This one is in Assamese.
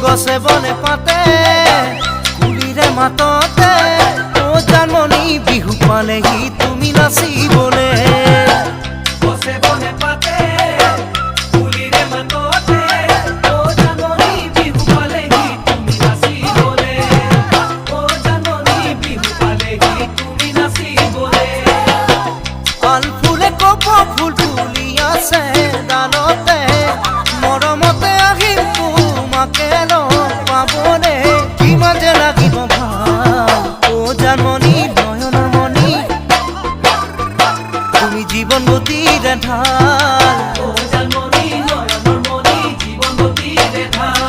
গছে বনে পাতে কুলিৰে মাততে ও জানমণি বিহু পালেহি তুমি নাচিবলে গছে বনে পাতে কুলিৰে মাততে ও জানমণি বিহু পালেহি তুমি নাচিবলে ও জানমণি বিহু পালেহি তুমি নাচিবলে আল ফুলে কপৌ ফুল ফুলি আছে ডালতে মৰমতে আহিম তোমাকে লগ পাবলে কিমান যে লাগিব ভাল ও জানমণি নয়নৰ মণি তুমি জীৱন গতিৰে ঢাল ও জানমণি নয়নৰ মণি জীৱন গতিৰে ঢাল